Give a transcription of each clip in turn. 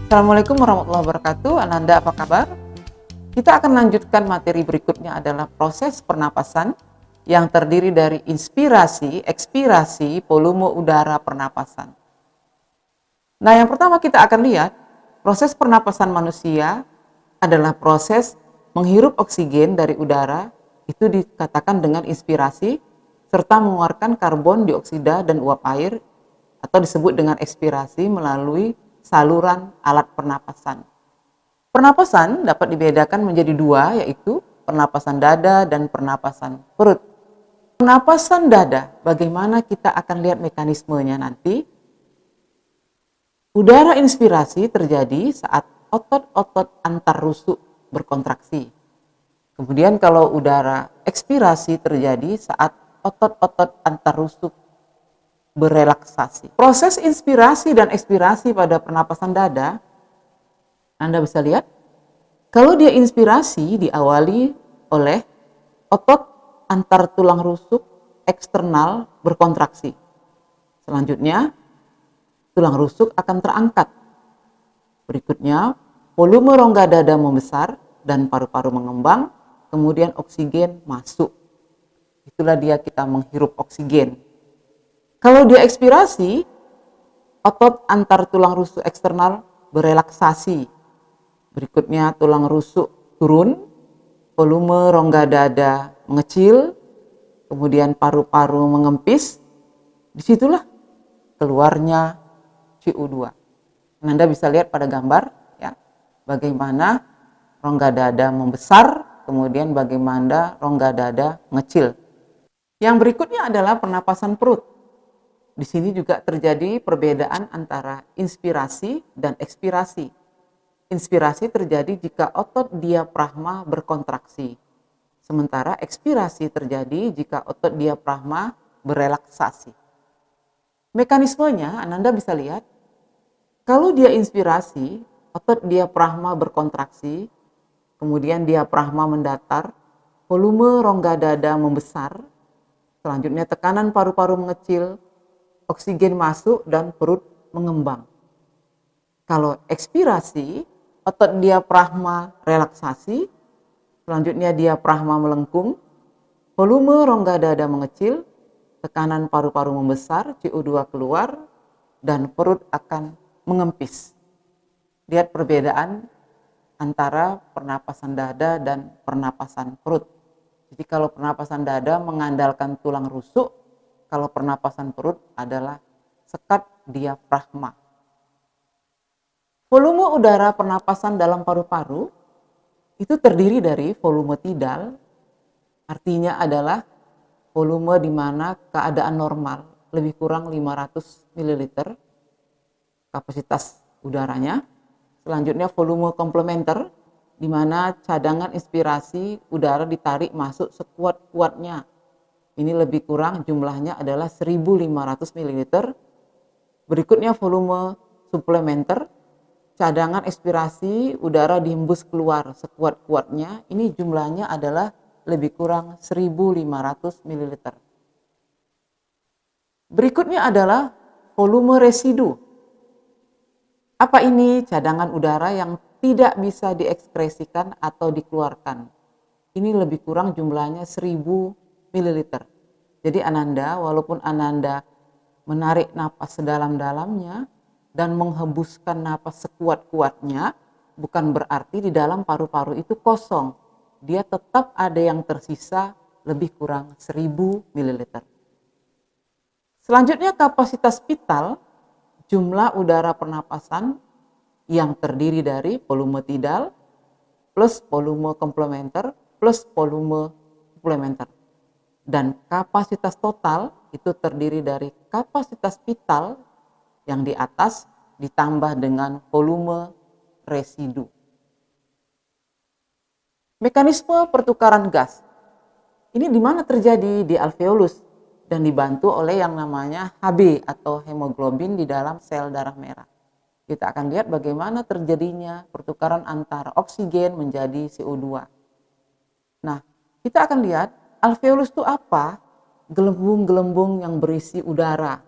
Assalamualaikum warahmatullahi wabarakatuh. Ananda, apa kabar? Kita akan lanjutkan materi berikutnya adalah proses pernapasan yang terdiri dari inspirasi, ekspirasi, volume udara pernapasan. Nah, yang pertama kita akan lihat proses pernapasan manusia adalah proses menghirup oksigen dari udara, itu dikatakan dengan inspirasi, serta mengeluarkan karbon dioksida dan uap air, atau disebut dengan ekspirasi melalui saluran alat pernapasan. Pernapasan dapat dibedakan menjadi dua, yaitu pernapasan dada dan pernapasan perut. Pernapasan dada, bagaimana kita akan lihat mekanismenya nanti. Udara inspirasi terjadi saat otot-otot antar rusuk berkontraksi. Kemudian kalau udara ekspirasi terjadi saat otot-otot antar rusuk berelaksasi. Proses inspirasi dan ekspirasi pada pernapasan dada, Anda bisa lihat, kalau dia inspirasi diawali oleh otot antar tulang rusuk eksternal berkontraksi. Selanjutnya, tulang rusuk akan terangkat. Berikutnya, volume rongga dada membesar dan paru-paru mengembang, kemudian oksigen masuk. Itulah dia kita menghirup oksigen. Kalau dia ekspirasi, otot antar tulang rusuk eksternal berelaksasi. Berikutnya tulang rusuk turun, volume rongga dada mengecil, kemudian paru-paru mengempis. Disitulah keluarnya CO2. Anda bisa lihat pada gambar ya, bagaimana rongga dada membesar, kemudian bagaimana rongga dada mengecil. Yang berikutnya adalah pernapasan perut. Di sini juga terjadi perbedaan antara inspirasi dan ekspirasi. Inspirasi terjadi jika otot diafragma berkontraksi, sementara ekspirasi terjadi jika otot diafragma berelaksasi. Mekanismenya Anda bisa lihat, kalau dia inspirasi, otot diafragma berkontraksi, kemudian diafragma mendatar, volume rongga dada membesar, selanjutnya tekanan paru-paru mengecil, oksigen masuk dan perut mengembang. Kalau ekspirasi, otot diafragma relaksasi, selanjutnya diafragma melengkung, volume rongga dada mengecil, tekanan paru-paru membesar, CO2 keluar, dan perut akan mengempis. Lihat perbedaan antara pernapasan dada dan pernapasan perut. Jadi kalau pernapasan dada mengandalkan tulang rusuk, kalau pernapasan perut adalah sekat diafragma. Volume udara pernapasan dalam paru-paru itu terdiri dari volume tidal, artinya adalah volume di mana keadaan normal lebih kurang 500 ml kapasitas udaranya. Selanjutnya volume komplementer, di mana cadangan inspirasi udara ditarik masuk sekuat-kuatnya. Ini lebih kurang jumlahnya adalah 1.500 ml. Berikutnya volume suplementer, cadangan ekspirasi udara dihembus keluar sekuat-kuatnya. Ini jumlahnya adalah lebih kurang 1.500 ml. Berikutnya adalah volume residu. Apa ini? Cadangan udara yang tidak bisa diekspresikan atau dikeluarkan. Ini lebih kurang jumlahnya 1.000 ml. Jadi Ananda, walaupun Ananda menarik napas sedalam-dalamnya dan menghembuskan napas sekuat-kuatnya, bukan berarti di dalam paru-paru itu kosong. Dia tetap ada yang tersisa lebih kurang 1.000 ml. Selanjutnya kapasitas vital, jumlah udara pernapasan yang terdiri dari volume tidal plus volume komplementer plus volume suplementer. Dan kapasitas total itu terdiri dari kapasitas vital yang di atas ditambah dengan volume residu. Mekanisme pertukaran gas. Ini di mana terjadi? Di alveolus dan dibantu oleh yang namanya Hb atau hemoglobin di dalam sel darah merah. Kita akan lihat bagaimana terjadinya pertukaran antara oksigen menjadi CO2. Nah, kita akan lihat alveolus itu apa? Gelembung-gelembung yang berisi udara.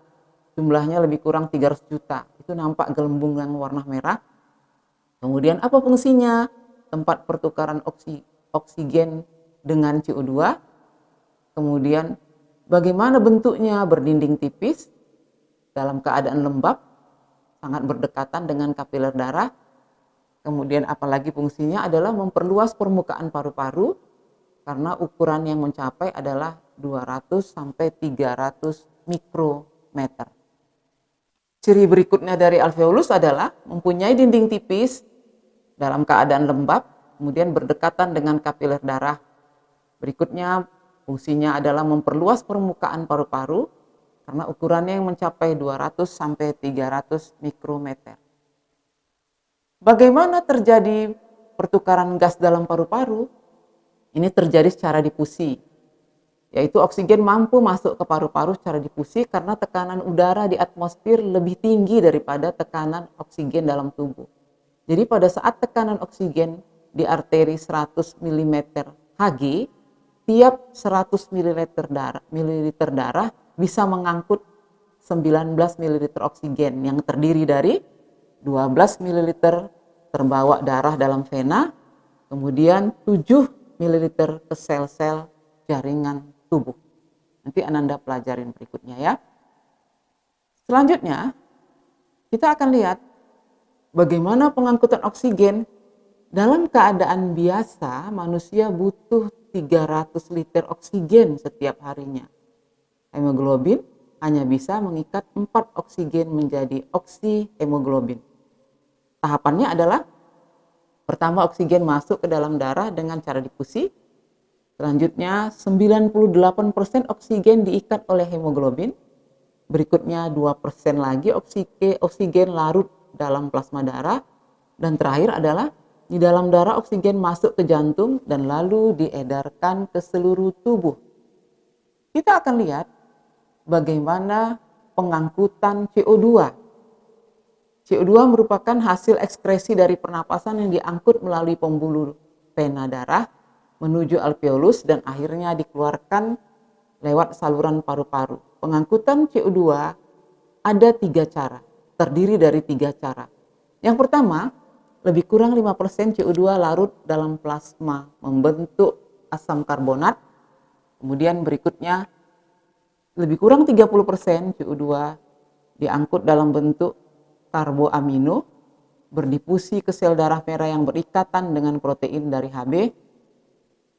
Jumlahnya lebih kurang 300 juta. Itu nampak gelembung yang warna merah. Kemudian apa fungsinya? Tempat pertukaran oksigen dengan CO2. Kemudian bagaimana bentuknya? Berdinding tipis, dalam keadaan lembab, sangat berdekatan dengan kapiler darah. Kemudian apalagi fungsinya adalah memperluas permukaan paru-paru karena ukuran yang mencapai adalah 200 sampai 300 mikrometer. Ciri berikutnya dari alveolus adalah mempunyai dinding tipis dalam keadaan lembab, kemudian berdekatan dengan kapiler darah. Berikutnya fungsinya adalah memperluas permukaan paru-paru karena ukurannya yang mencapai 200 sampai 300 mikrometer. Bagaimana terjadi pertukaran gas dalam paru-paru? Ini terjadi secara difusi, yaitu oksigen mampu masuk ke paru-paru secara difusi karena tekanan udara di atmosfer lebih tinggi daripada tekanan oksigen dalam tubuh. Jadi pada saat tekanan oksigen di arteri 100 mm Hg, tiap 100 ml darah bisa mengangkut 19 ml oksigen yang terdiri dari 12 ml terbawa darah dalam vena, kemudian 7 ml ke sel-sel jaringan tubuh. Nanti Ananda pelajarin berikutnya ya. Selanjutnya, kita akan lihat bagaimana pengangkutan oksigen. Dalam keadaan biasa, manusia butuh 300 liter oksigen setiap harinya. Hemoglobin hanya bisa mengikat 4 oksigen menjadi oksihemoglobin. Tahapannya adalah pertama oksigen masuk ke dalam darah dengan cara difusi. Selanjutnya 98% oksigen diikat oleh hemoglobin. Berikutnya 2% lagi oksigen larut dalam plasma darah. Dan terakhir adalah di dalam darah oksigen masuk ke jantung dan lalu diedarkan ke seluruh tubuh. Kita akan lihat bagaimana pengangkutan CO2. CO2 merupakan hasil ekskresi dari pernapasan yang diangkut melalui pembuluh vena darah menuju alveolus dan akhirnya dikeluarkan lewat saluran paru-paru. Pengangkutan CO2 ada 3 cara, terdiri dari 3 cara. Yang pertama, lebih kurang 5% CO2 larut dalam plasma membentuk asam karbonat. Kemudian berikutnya, lebih kurang 30% CO2 diangkut dalam bentuk karboamino, berdifusi ke sel darah merah yang berikatan dengan protein dari Hb.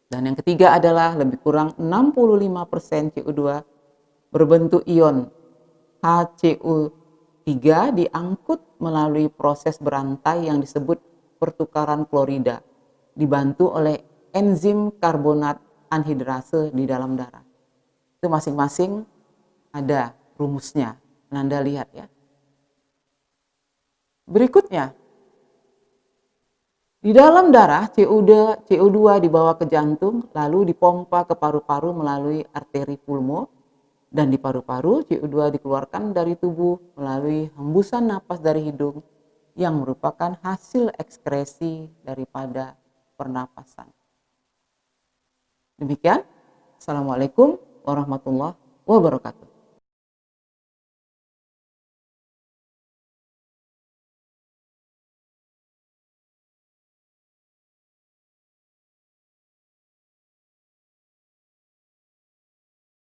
Dan yang ketiga adalah lebih kurang 65% CO2 berbentuk ion HCO3 diangkut melalui proses berantai yang disebut pertukaran klorida, dibantu oleh enzim karbonat anhidrase di dalam darah. Itu masing-masing ada rumusnya. Anda lihat ya. Berikutnya, di dalam darah CO2 dibawa ke jantung lalu dipompa ke paru-paru melalui arteri pulmo, dan di paru-paru CO2 dikeluarkan dari tubuh melalui hembusan napas dari hidung yang merupakan hasil ekskresi daripada pernapasan. Demikian, Assalamualaikum warahmatullahi wabarakatuh.